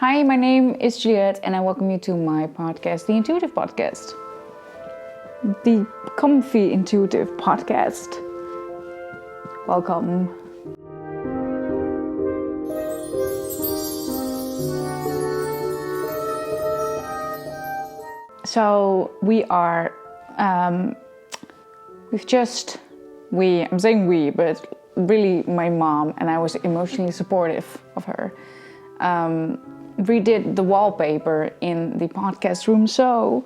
Hi, my name is Juliette and I welcome you to my podcast, The Intuitive Podcast. The comfy intuitive podcast. Welcome. So we are, I'm saying we, but really my mom, and I was emotionally supportive of her. Redid the wallpaper in the podcast room, so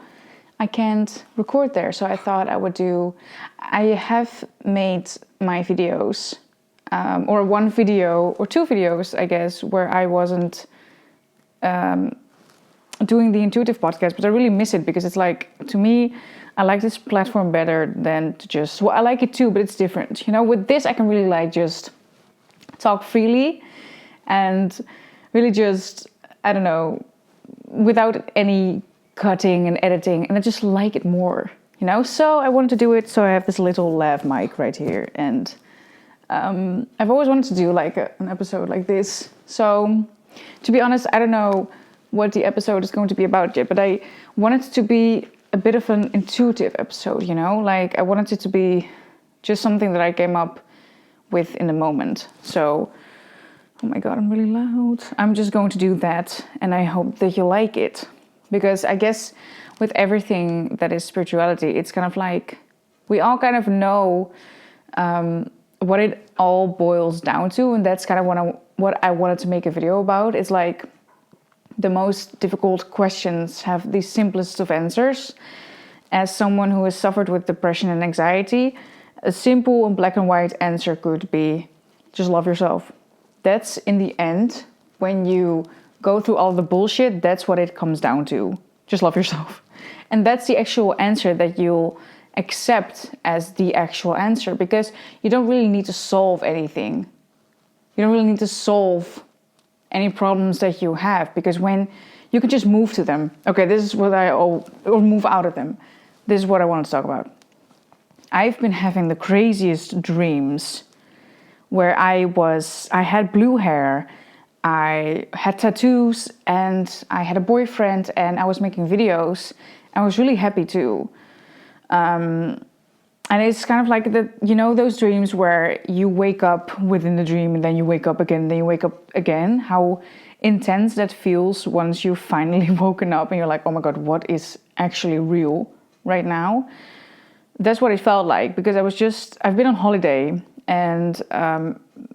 I can't record there. So I thought I have made my videos, or one video or two videos, I guess, where I wasn't doing the intuitive podcast, but I really miss it because it's like, to me, I like this platform better than to just, well, I like it too, but it's different. With this, I can really like just talk freely and really just, I don't know, without any cutting and editing, and I just like it more, So I wanted to do it, so I have this little lav mic right here, and I've always wanted to do like an episode like this. So, to be honest, I don't know what the episode is going to be about yet, but I wanted it to be a bit of an intuitive episode, Like I wanted it to be just something that I came up with in the moment. So, oh my God, I'm really loud. I'm just going to do that, and I hope that you like it. Because I guess with everything that is spirituality, it's kind of like we all kind of know what it all boils down to, and that's kind of what I wanted to make a video about. It's like the most difficult questions have the simplest of answers. As someone who has suffered with depression and anxiety, a simple and black and white answer could be just love yourself. That's in the end, when you go through all the bullshit, that's what it comes down to. Just love yourself. And that's the actual answer that you'll accept as the actual answer, because you don't really need to solve anything. You don't really need to solve any problems that you have, because when you can just move to them. Okay, this is what or move out of them. This is what I wanted to talk about. I've been having the craziest dreams where I had blue hair, I had tattoos, and I had a boyfriend, and I was making videos. I was really happy too. And it's kind of like those dreams where you wake up within the dream, and then you wake up again, and then you wake up again. How intense that feels once you've finally woken up and you're like, oh my God, what is actually real right now? That's what it felt like, because I've been on holiday, and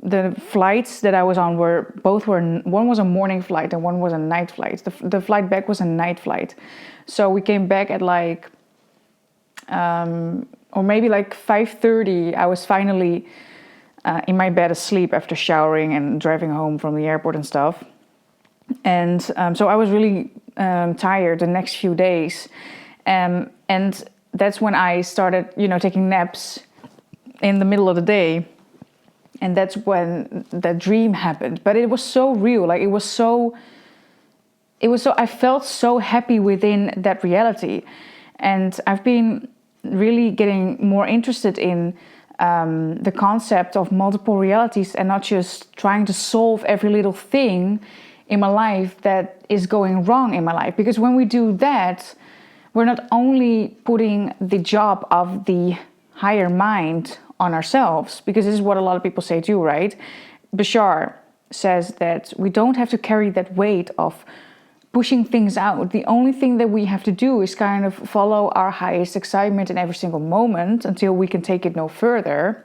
the flights that I was on one was a morning flight and one was a night flight. The flight back was a night flight. So we came back at like, or maybe like 5:30. I was finally in my bed asleep after showering and driving home from the airport and stuff. And so I was really tired the next few days. And that's when I started, taking naps in the middle of the day. And that's when that dream happened. But it was so real. Like I felt so happy within that reality. And I've been really getting more interested in the concept of multiple realities, and not just trying to solve every little thing in my life that is going wrong in my life. Because when we do that, we're not only putting the job of the higher mind on ourselves, because this is what a lot of people say too, right? Bashar says that we don't have to carry that weight of pushing things out. The only thing that we have to do is kind of follow our highest excitement in every single moment until we can take it no further,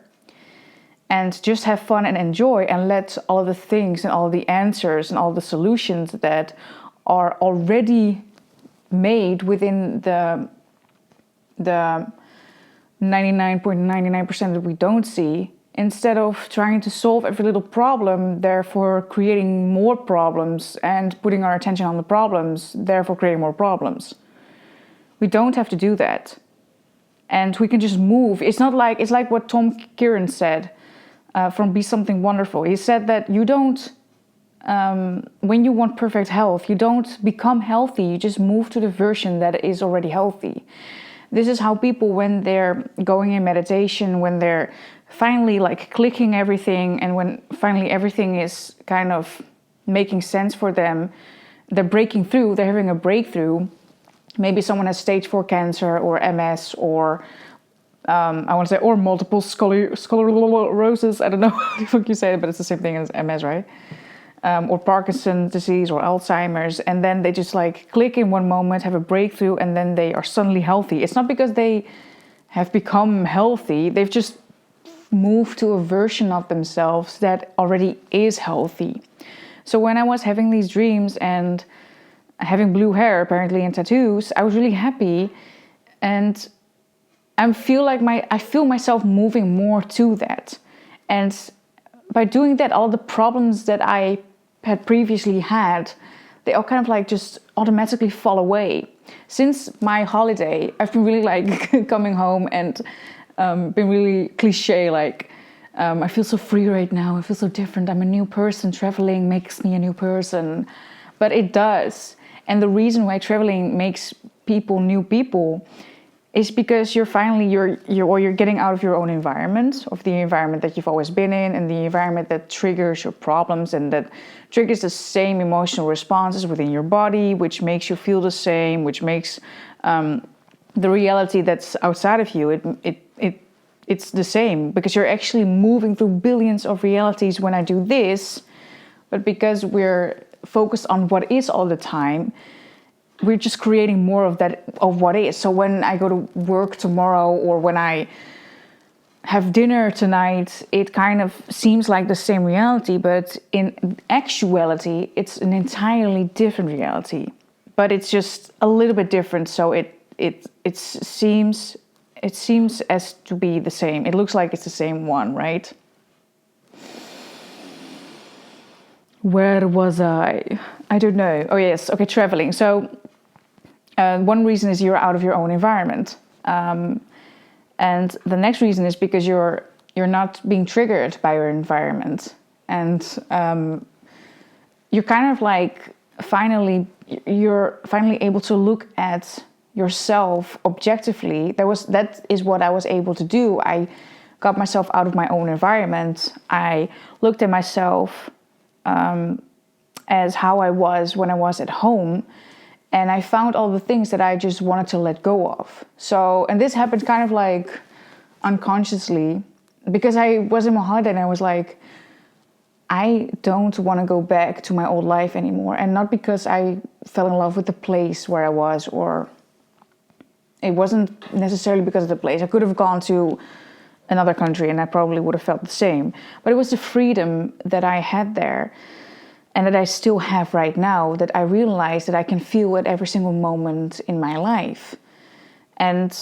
and just have fun and enjoy, and let all of the things and all the answers and all the solutions that are already made within the 99.99% that we don't see, instead of trying to solve every little problem, therefore creating more problems, and putting our attention on the problems, therefore creating more problems. We don't have to do that. And we can just move. It's like what 𝐭𝐡𝐞𝐞 said from Be Something Wonderful. He said that you don't, when you want perfect health, you don't become healthy, you just move to the version that is already healthy. This is how people, when they're going in meditation, when they're finally like clicking everything, and when finally everything is kind of making sense for them, they're breaking through, they're having a breakthrough. Maybe someone has stage 4 cancer or MS or I want to say, or multiple sclerosis. I don't know how the fuck you say it, but it's the same thing as MS, right? Or Parkinson's disease or Alzheimer's. And then they just like click in one moment, have a breakthrough, and then they are suddenly healthy. It's not because they have become healthy. They've just moved to a version of themselves that already is healthy. So when I was having these dreams and having blue hair apparently and tattoos, I was really happy, and I feel myself moving more to that. And by doing that, all the problems that I had previously had, they all kind of like just automatically fall away. Since my holiday, I've been really like coming home and been really cliche, like I feel so free right now. I feel so different. I'm a new person. Traveling makes me a new person. But it does. And the reason why traveling makes people new people is because you're getting out of your own environment, of the environment that you've always been in, and the environment that triggers your problems and that triggers the same emotional responses within your body, which makes you feel the same, which makes the reality that's outside of you, it's the same, because you're actually moving through billions of realities when I do this. But because we're focused on what is all the time, we're just creating more of that, of what is. So when I go to work tomorrow, or when I have dinner tonight, it kind of seems like the same reality, but in actuality, it's an entirely different reality. But it's just a little bit different, so it seems as to be the same. It looks like it's the same one, right? Where was I? I don't know. Oh yes, okay, traveling. So one reason is you're out of your own environment, and the next reason is because you're not being triggered by your environment, and you're kind of like you're finally able to look at yourself objectively. That is what I was able to do. I got myself out of my own environment. I looked at myself as how I was when I was at home, and I found all the things that I just wanted to let go of. So, and this happened kind of like unconsciously, because I was in my holiday and I was like, I don't want to go back to my old life anymore. And not because I fell in love with the place where I was, or it wasn't necessarily because of the place. I could have gone to another country and I probably would have felt the same. But it was the freedom that I had there, and that I still have right now, that I realized that I can feel at every single moment in my life. And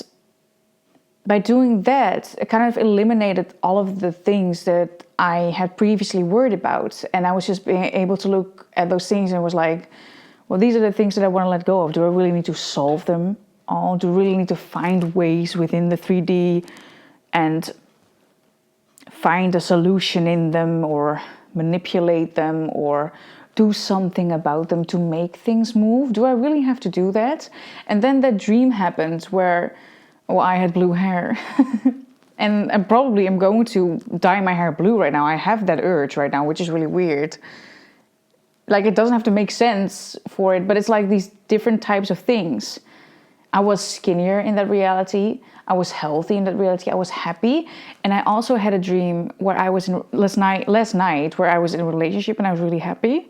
by doing that, it kind of eliminated all of the things that I had previously worried about. And I was just being able to look at those things and was like, well, these are the things that I want to let go of. Do I really need to solve them all? Do I really need to find ways within the 3D and find a solution in them, or manipulate them, or do something about them to make things move? Do I really have to do that? And then that dream happened where, I had blue hair. and probably I'm going to dye my hair blue right now. I have that urge right now, which is really weird. Like, it doesn't have to make sense for it, but it's like these different types of things. I was skinnier in that reality. I was healthy in that reality. I was happy. And I also had a dream where I was in last night where I was in a relationship and I was really happy.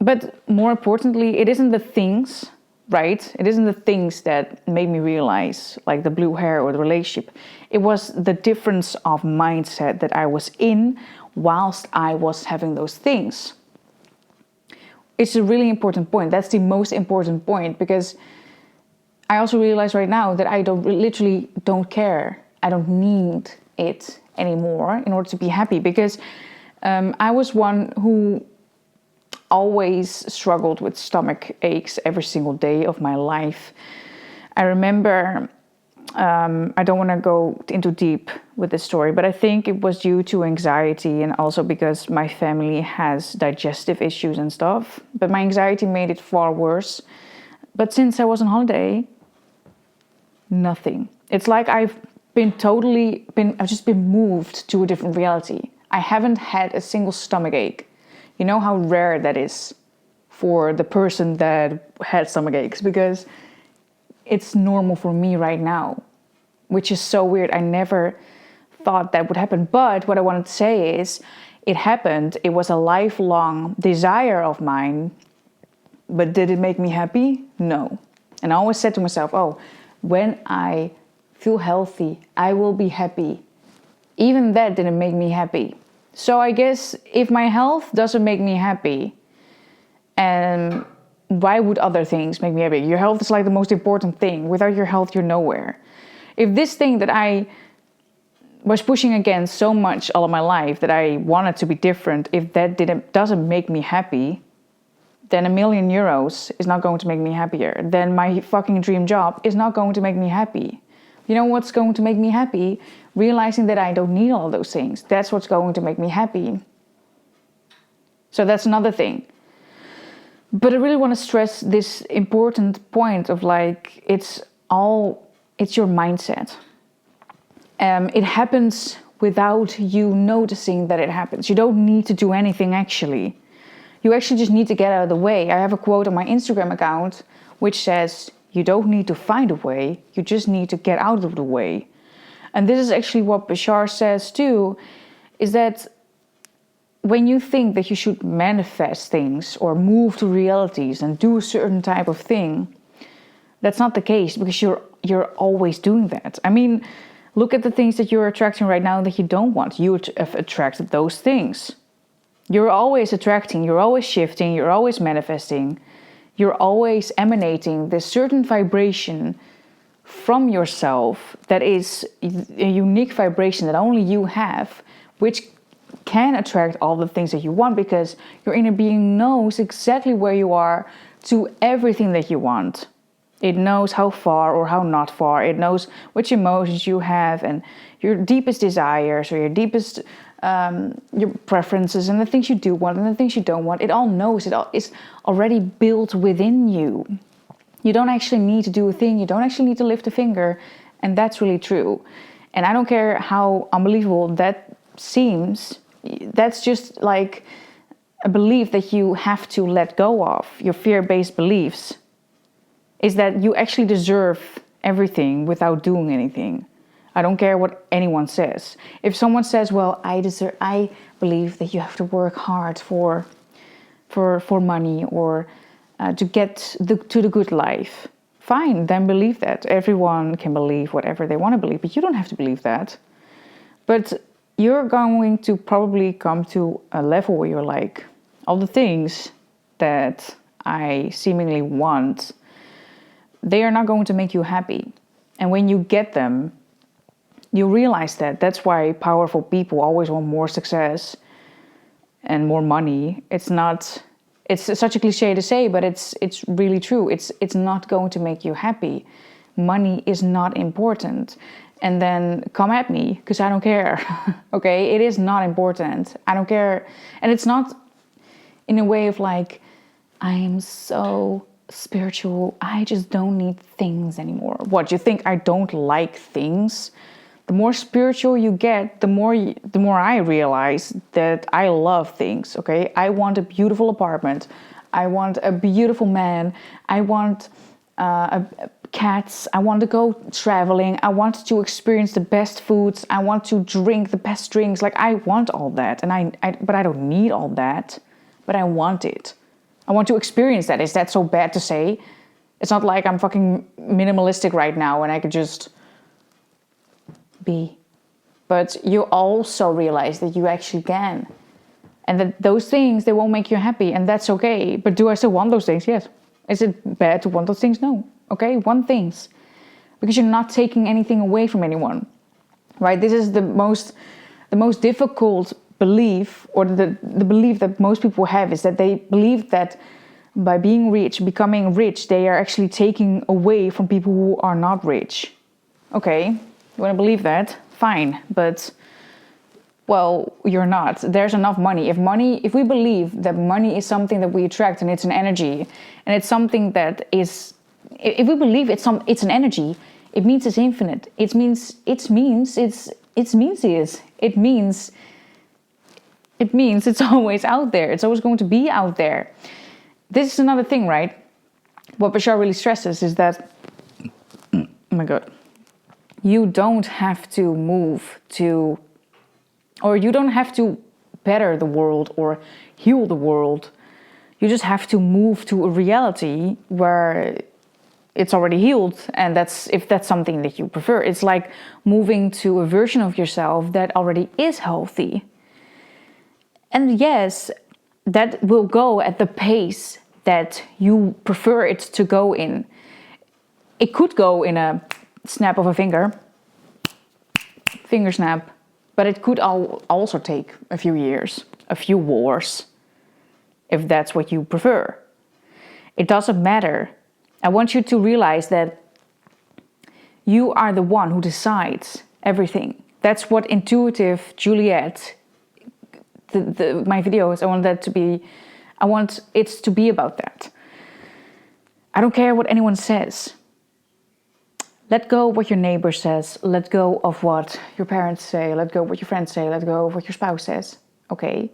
But more importantly, it isn't the things, right? It isn't the things that made me realize, like the blue hair or the relationship. It was the difference of mindset that I was in whilst I was having those things. It's a really important point. That's the most important point, because I also realize right now that I literally don't care. I don't need it anymore in order to be happy, because I was one who always struggled with stomach aches every single day of my life. I remember, I don't want to go into deep with this story, but I think it was due to anxiety, and also because my family has digestive issues and stuff. But my anxiety made it far worse. But since I was on holiday, nothing. It's like I've just been moved to a different reality. I haven't had a single stomach ache. You know how rare that is. for the person that had stomach aches, because it's normal for me right now, which is so weird. I never thought that would happen. But what I wanted to say is, it happened. It was a lifelong desire of mine. But did it make me happy? No. And I always said to myself, oh, when I feel healthy, I will be happy. Even that didn't make me happy. So I guess if my health doesn't make me happy, and why would other things make me happy? Your health is like the most important thing. Without your health, you're nowhere. If this thing that I was pushing against so much all of my life, that I wanted to be different, if that doesn't make me happy, then €1,000,000 is not going to make me happier. Then my fucking dream job is not going to make me happy. You know what's going to make me happy? Realizing that I don't need all of those things. That's what's going to make me happy. So that's another thing. But I really want to stress this important point of like, it's your mindset. It happens without you noticing that it happens. You don't need to do anything actually. You actually just need to get out of the way. I have a quote on my Instagram account which says, you don't need to find a way, you just need to get out of the way. And this is actually what Bashar says too, is that when you think that you should manifest things or move to realities and do a certain type of thing, that's not the case, because you're always doing that. I mean, look at the things that you're attracting right now that you don't want. You have attracted those things. You're always attracting, you're always shifting, you're always manifesting. You're always emanating this certain vibration from yourself that is a unique vibration that only you have, which can attract all the things that you want, because your inner being knows exactly where you are to everything that you want. It knows how far or how not far. It knows which emotions you have and your deepest desires or your deepest your preferences and the things you do want and the things you don't want. It all knows. It all is already built within you. You don't actually need to do a thing. You don't actually need to lift a finger. And that's really true. And I don't care how unbelievable that seems. That's just like a belief that you have to let go of. Your fear-based beliefs is that you actually deserve everything without doing anything. I don't care what anyone says. If someone says, well, I believe that you have to work hard for money or to get to the good life. Fine, then believe that. Everyone can believe whatever they want to believe, but you don't have to believe that. But you're going to probably come to a level where you're like, all the things that I seemingly want, they are not going to make you happy. And when you get them, you realize that. That's why powerful people always want more success and more money. It's such a cliche to say, but it's really true. It's not going to make you happy. Money is not important. And then come at me, because I don't care. Okay, it is not important. I don't care. And it's not in a way of like, I am so spiritual, I just don't need things anymore. What, you think I don't like things? The more spiritual you get, the more I realize that I love things, okay? I want a beautiful apartment. I want a beautiful man. I want cats. I want to go traveling. I want to experience the best foods. I want to drink the best drinks. Like, I want all that. But I don't need all that. But I want it. I want to experience that. Is that so bad to say? It's not like I'm fucking minimalistic right now and I could just be. But you also realize that you actually can. And that those things, they won't make you happy. And that's okay. But do I still want those things? Yes. Is it bad to want those things? No. Okay, want things. Because you're not taking anything away from anyone. Right? This is the most difficult belief, or the belief that most people have, is that they believe that by becoming rich, they are actually taking away from people who are not rich. Okay, you want to believe that? Fine, but well, you're not. There's enough money. If we believe that money is something that we attract and it's an energy, and it's something that is, if we believe it's an energy, it means it's infinite. It means it's always out there. It's always going to be out there. this is another thing, right? What Bashar really stresses is that, oh my God, you don't have to move to, or you don't have to better the world or heal the world. You just have to move to a reality where it's already healed, and if that's something that you prefer. It's like moving to a version of yourself that already is healthy. And yes, that will go at the pace that you prefer it to go in. It could go in a snap of a finger snap, but it could also take a few years, a few wars, if that's what you prefer. It doesn't matter. I want you to realize that you are the one who decides everything. That's what intuitive Juliet, my videos, I want it to be about that. I don't care what anyone says. Let go what your neighbor says. Let go of what your parents say. Let go what your friends say. Let go of what your spouse says. Okay?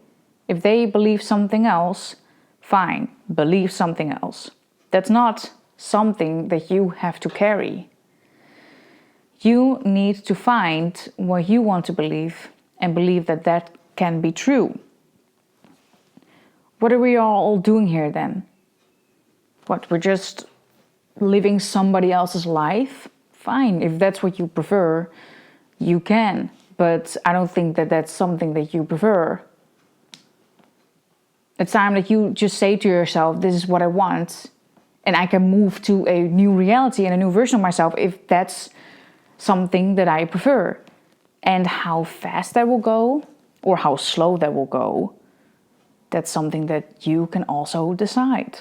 If they believe something else, fine. Believe something else. That's not something that you have to carry. You need to find what you want to believe and believe that that can be true. What are we all doing here then? What, we're just living somebody else's life? Fine, if that's what you prefer, you can. But I don't think that that's something that you prefer. It's time that you just say to yourself, this is what I want. And I can move to a new reality and a new version of myself if that's something that I prefer. And how fast that will go or how slow that will go, that's something that you can also decide.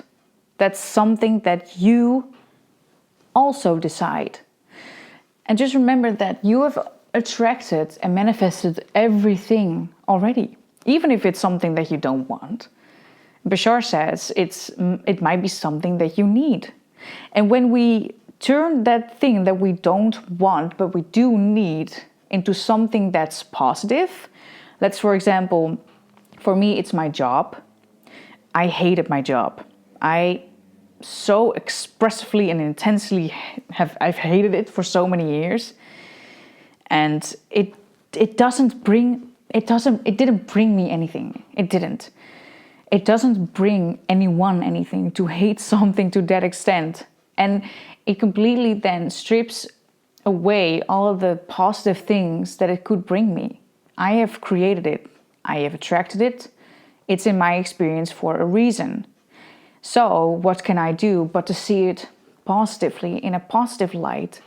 That's something that you also decide. And just remember that you have attracted and manifested everything already, even if it's something that you don't want. Bashar says it might be something that you need. And when we turn that thing that we don't want, but we do need, into something that's positive, let's, for example, for me, it's my job. I hated my job. I so expressively and intensely I've hated it for so many years. And it didn't bring me anything. It didn't. It doesn't bring anyone anything to hate something to that extent. And it completely then strips away all of the positive things that it could bring me. I have created it. I have attracted it. It's in my experience for a reason. So what can I do but to see it positively, in a positive light,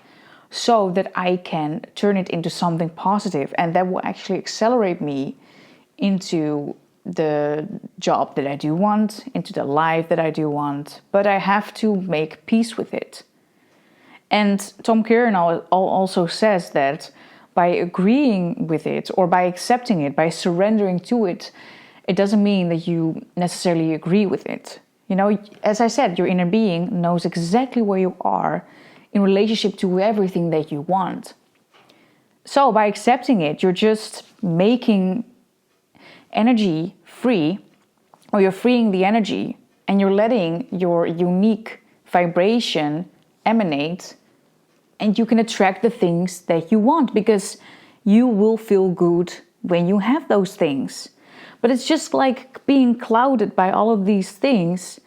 so that I can turn it into something positive, and that will actually accelerate me into the job that I do want, into the life that I do want. But I have to make peace with it. And 𝐭𝐡𝐞𝐫𝐞 also says that by agreeing with it or by accepting it, by surrendering to it, it doesn't mean that you necessarily agree with it. You know, as I said, your inner being knows exactly where you are in relationship to everything that you want. So by accepting it, you're just making energy free, or you're freeing the energy, and you're letting your unique vibration emanate, and you can attract the things that you want, because you will feel good when you have those things. But it's just like being clouded by all of these things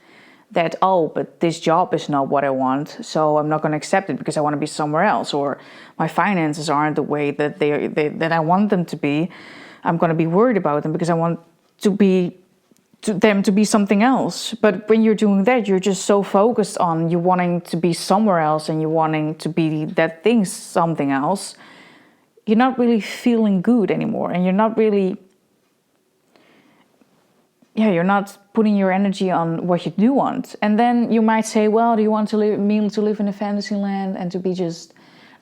that, oh, but this job is not what I want, so I'm not going to accept it because I want to be somewhere else, or my finances aren't the way that that I want them to be. I'm going to be worried about them because I want them to be something else. But when you're doing that, you're just so focused on you wanting to be somewhere else and you wanting to be that thing, something else. You're not really feeling good anymore, and you're not really, you're not putting your energy on what you do want. And then you might say, well, do you want to live in a fantasy land and to be just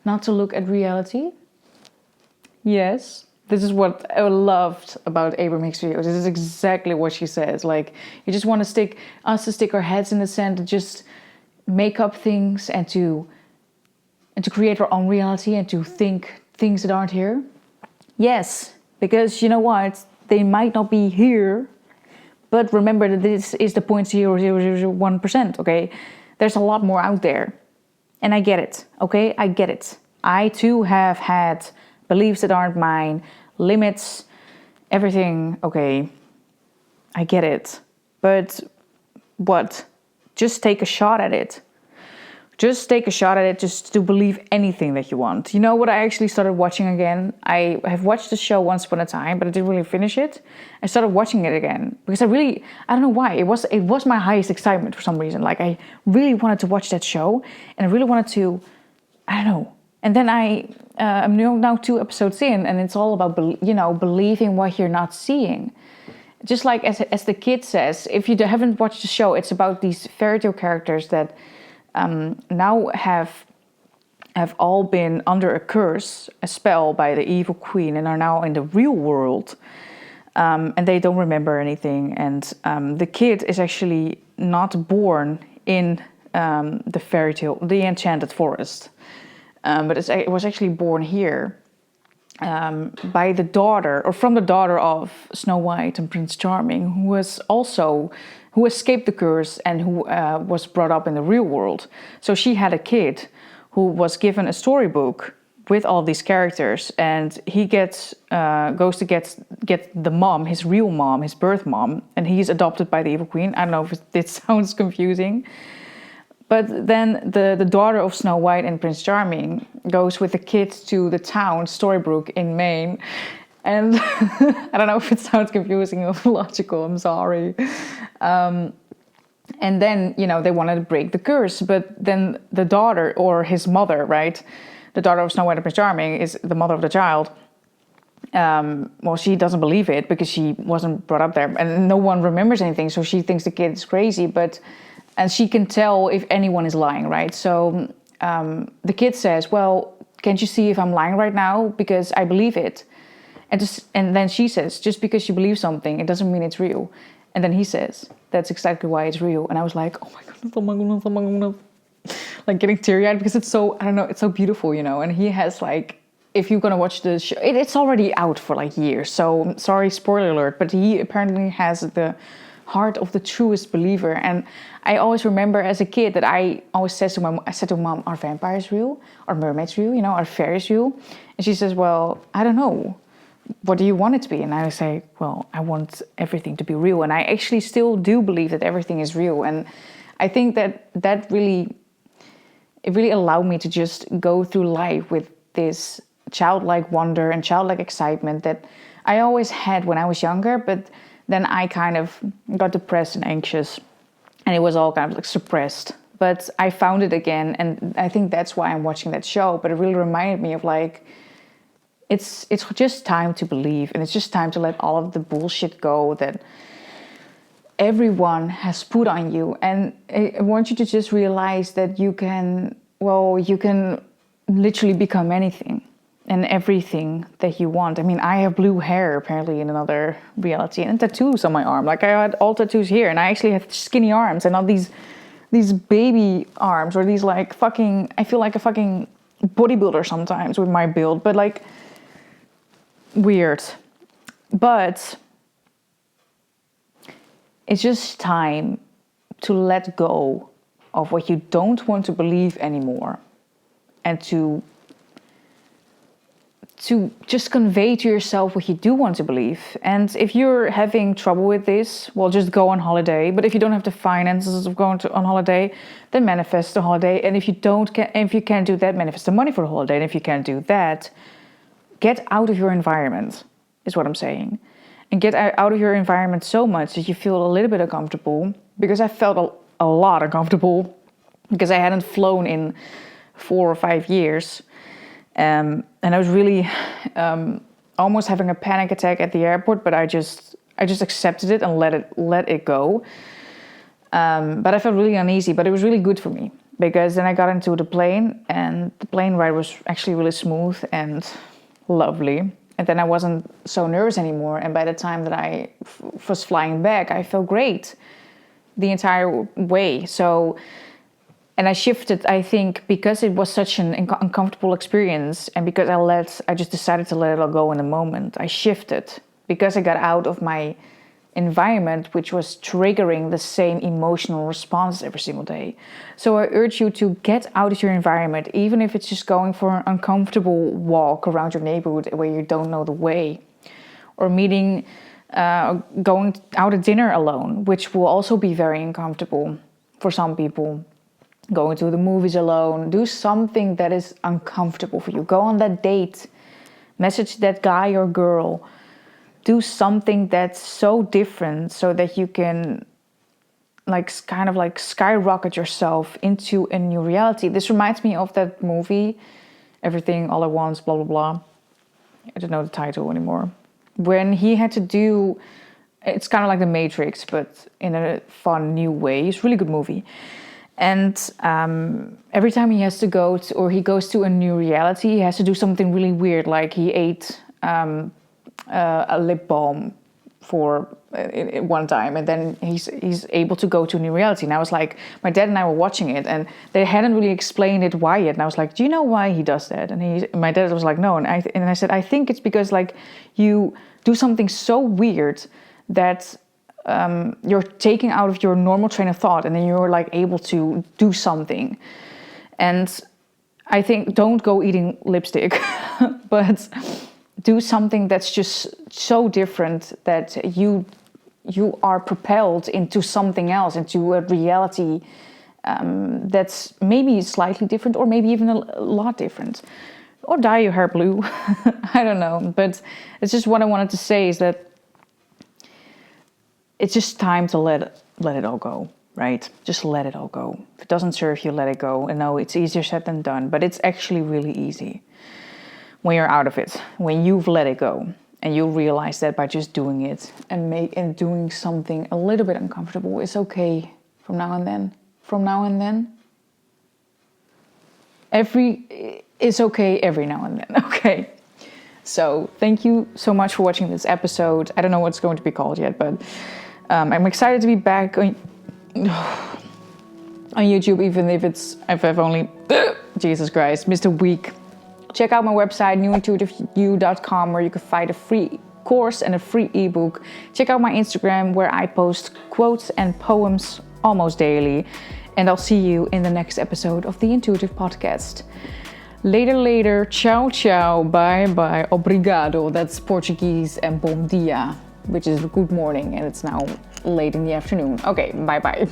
not to look at reality? Yes. This is what I loved about Abraham Hicks' videos. This is exactly what she says. Like, you just want to stick our heads in the sand and just make up things and to create our own reality and to think things that aren't here. Yes, because you know what? They might not be here, But remember that this is the 0.0001%, okay? There's a lot more out there. And I get it, okay? I get it. I too have had beliefs that aren't mine, limits, everything, okay? I get it. But what? Just take a shot at it. Just take a shot at it, just to believe anything that you want. You know what I actually started watching again? I have watched the show once upon a time, but I didn't really finish it. I started watching it again because I don't know why. It was my highest excitement for some reason. Like I really wanted to watch that show and I really wanted to, I don't know. And then I'm now 2 episodes in and it's all about, believing what you're not seeing. Just like as the kid says, if you haven't watched the show, it's about these fairy tale characters that now have all been under a curse, a spell by the evil queen, and are now in the real world, and they don't remember anything. And the kid is actually not born in the fairy tale, the enchanted forest, but it was actually born here by the daughter, or from the daughter of Snow White and Prince Charming, who escaped the curse and who was brought up in the real world. So she had a kid who was given a storybook with all these characters, and he goes to get the mom, his real mom, his birth mom, and he's adopted by the evil queen. I don't know if it sounds confusing. But then the daughter of Snow White and Prince Charming goes with the kid to the town, Storybrooke in Maine. And I don't know if it sounds confusing or logical, I'm sorry. And then, they wanted to break the curse. But then the daughter, or his mother, right? The daughter of Snow White and Prince Charming is the mother of the child. She doesn't believe it because she wasn't brought up there. And no one remembers anything, so she thinks the kid is crazy. And she can tell if anyone is lying, right? So the kid says, well, can't you see if I'm lying right now? Because I believe it. And then she says, just because you believe something, it doesn't mean it's real. And then he says, that's exactly why it's real. And I was like, oh my goodness. Like getting teary-eyed because it's so, I don't know, it's so beautiful, And he has like, if you're going to watch the show, it's already out for like years. So sorry, spoiler alert. But he apparently has the heart of the truest believer. And I always remember as a kid that I always said to Mom, are vampires real? Are mermaids real? Are fairies real? And she says, well, I don't know. What do you want it to be? And I say, well, I want everything to be real. And I actually still do believe that everything is real. And I think that really allowed me to just go through life with this childlike wonder and childlike excitement that I always had when I was younger. But then I kind of got depressed and anxious. And it was all kind of like suppressed. But I found it again. And I think that's why I'm watching that show. But it really reminded me of like, it's just time to believe, and it's just time to let all of the bullshit go that everyone has put on you. And I want you to just realize that you can literally become anything and everything that you want. I mean, I have blue hair apparently in another reality, and tattoos on my arm. Like I had all tattoos here, and I actually have skinny arms and not these baby arms, or these like fucking, I feel like a fucking bodybuilder sometimes with my build, but like weird. But it's just time to let go of what you don't want to believe anymore, and to just convey to yourself what you do want to believe. And if you're having trouble with this, well, just go on holiday. But if you don't have the finances of going on holiday, then manifest the holiday. And if you can't do that, manifest the money for the holiday. And if you can't do that, get out of your environment, is what I'm saying. And get out of your environment so much that you feel a little bit uncomfortable. Because I felt a lot uncomfortable because I hadn't flown in 4 or 5 years. And I was really almost having a panic attack at the airport, but I just accepted it and let it go. But I felt really uneasy, but it was really good for me, because then I got into the plane, and the plane ride was actually really smooth and lovely. And then I wasn't so nervous anymore. And by the time that I was flying back, I felt great the entire way. And I shifted, I think, because it was such an uncomfortable experience, and because I just decided to let it all go in the moment. I shifted because I got out of my environment which was triggering the same emotional response every single day. So I urge you to get out of your environment, even if it's just going for an uncomfortable walk around your neighborhood where you don't know the way, or going out to dinner alone, which will also be very uncomfortable for some people. Going to the movies alone, do something that is uncomfortable for you. Go on that date, message that guy or girl. Do something that's so different so that you can kind of skyrocket yourself into a new reality. This reminds me of that movie, Everything All at Once, blah, blah, blah. I don't know the title anymore. When he had to do, it's kind of like The Matrix, but in a fun, new way. It's a really good movie. And every time he has to he goes to a new reality, he has to do something really weird. Like he ate a lip balm for one time, and then he's able to go to a new reality. And I was like, my dad and I were watching it, and they hadn't really explained it why yet. And I was like, do you know why he does that? And my dad was like, no. And I said, I think it's because like you do something so weird that you're taking out of your normal train of thought, and then you're like able to do something. And I think don't go eating lipstick, but do something that's just so different that you are propelled into something else, into a reality that's maybe slightly different, or maybe even a lot different. Or dye your hair blue. I don't know. But it's just what I wanted to say is that it's just time to let it all go, right? Just let it all go. If it doesn't serve you, let it go. And no, it's easier said than done, but it's actually really easy when you're out of it, when you've let it go. And you'll realize that by just doing it and doing something a little bit uncomfortable is okay from now and then. From now and then. It's okay every now and then, okay? So thank you so much for watching this episode. I don't know what it's going to be called yet, but I'm excited to be back on YouTube, even if I've only, Jesus Christ, missed a week. Check out my website, newintuitiveyou.com, where you can find a free course and a free ebook. Check out my Instagram, where I post quotes and poems almost daily. And I'll see you in the next episode of the Intuitive Podcast. Later. Ciao, ciao. Bye. Obrigado. That's Portuguese, and bom dia, which is good morning. And it's now late in the afternoon. Okay, bye.